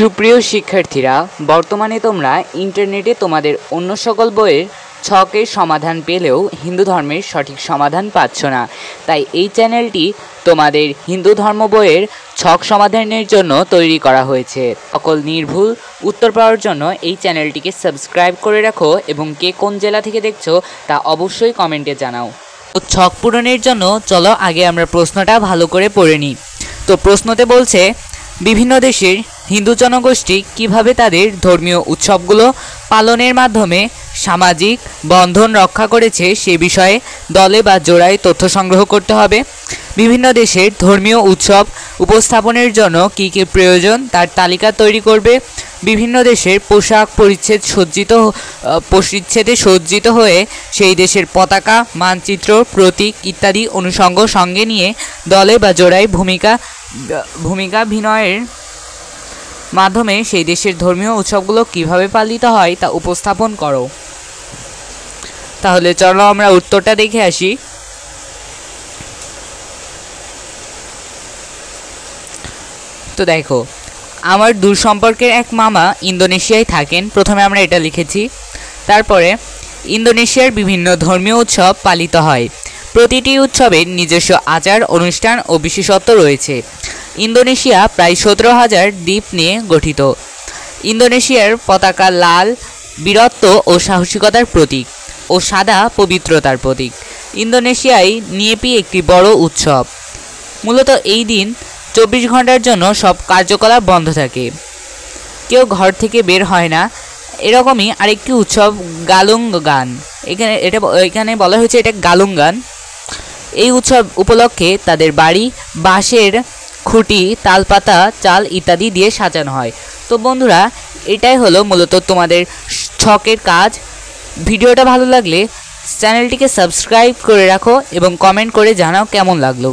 সুপ্রিয় শিক্ষার্থীরা, বর্তমানে তোমরা ইন্টারনেটে তোমাদের অন্য সকল বইয়ের ছকের সমাধান পেলেও হিন্দু ধর্মের সঠিক সমাধান পাচ্ছ না। তাই এই চ্যানেলটি তোমাদের হিন্দু ধর্ম বইয়ের ছক সমাধানের জন্য তৈরি করা হয়েছে। সকল নির্ভুল উত্তর পাওয়ার জন্য এই চ্যানেলটিকে সাবস্ক্রাইব করে রাখো এবং কে কোন জেলা থেকে দেখছো তা অবশ্যই কমেন্টে জানাও। তো ছক পূরণের জন্য চলো আগে আমরা প্রশ্নটা ভালো করে পড়ে নিই। তো প্রশ্নতে বলছে, বিভিন্ন দেশের হিন্দু জনগোষ্ঠী কিভাবে তাদের ধর্মীয় উৎসবগুলো পালনের মাধ্যমে সামাজিক বন্ধন রক্ষা করেছে সে বিষয়ে দলে বা জোড়ায় তথ্য সংগ্রহ করতে হবে। বিভিন্ন দেশের ধর্মীয় উৎসব উপস্থাপনের জন্য কী কী প্রয়োজন তার তালিকা তৈরি করবে। বিভিন্ন দেশের পোশাক পরিচ্ছেদে সজ্জিত হয়ে সেই দেশের পতাকা, মানচিত্র, প্রতীক ইত্যাদি অনুষঙ্গ সঙ্গে নিয়ে দলে বা জোড়ায় ভূমিকাভিনয়ের মাধ্যমে সেই দেশের ধর্মীয় উৎসবগুলো কিভাবে পালিত হয় তা উপস্থাপন করো। তাহলে চলো আমরা উত্তরটা দেখে আসি। তো দেখো, আমার দূর সম্পর্কের এক মামা ইন্দোনেশিয়ায় থাকেন। প্রথমে আমরা এটা লিখেছি। তারপরে ইন্দোনেশিয়ার বিভিন্ন ধর্মীয় উৎসব পালিত হয়। প্রতিটি উৎসবের নিজস্ব আচার অনুষ্ঠান ও বিশেষত্ব রয়েছে। ইন্দোনেশিয়া প্রায় 17,000 দ্বীপ নিয়ে গঠিত। ইন্দোনেশিয়ার পতাকা লাল বীরত্ব ও সাহসিকতার প্রতীক ও সাদা পবিত্রতার প্রতীক। ইন্দোনেশিয়ায় নিয়েপি একটি বড় উৎসব। মূলত এই দিন 24 ঘন্টার জন্য সব কার্যকলাপ বন্ধ থাকে, কেউ ঘর থেকে বের হয় না। এরকমই আরেকটি উৎসব গালুঙ্গান। এখানে বলা হয়েছে এটা গালুঙ্গান। এই উৎসব উপলক্ষে তাদের বাড়ি বাঁশের খুঁটি, তালপাতা, চাল ইত্যাদি দিয়ে সাজানো হয়। তো বন্ধুরা, এটাই হলো মূলত তোমাদের ছকের কাজ। ভিডিওটা ভালো লাগলে চ্যানেলটিকে সাবস্ক্রাইব করে রাখো এবং কমেন্ট করে জানাও কেমন লাগলো।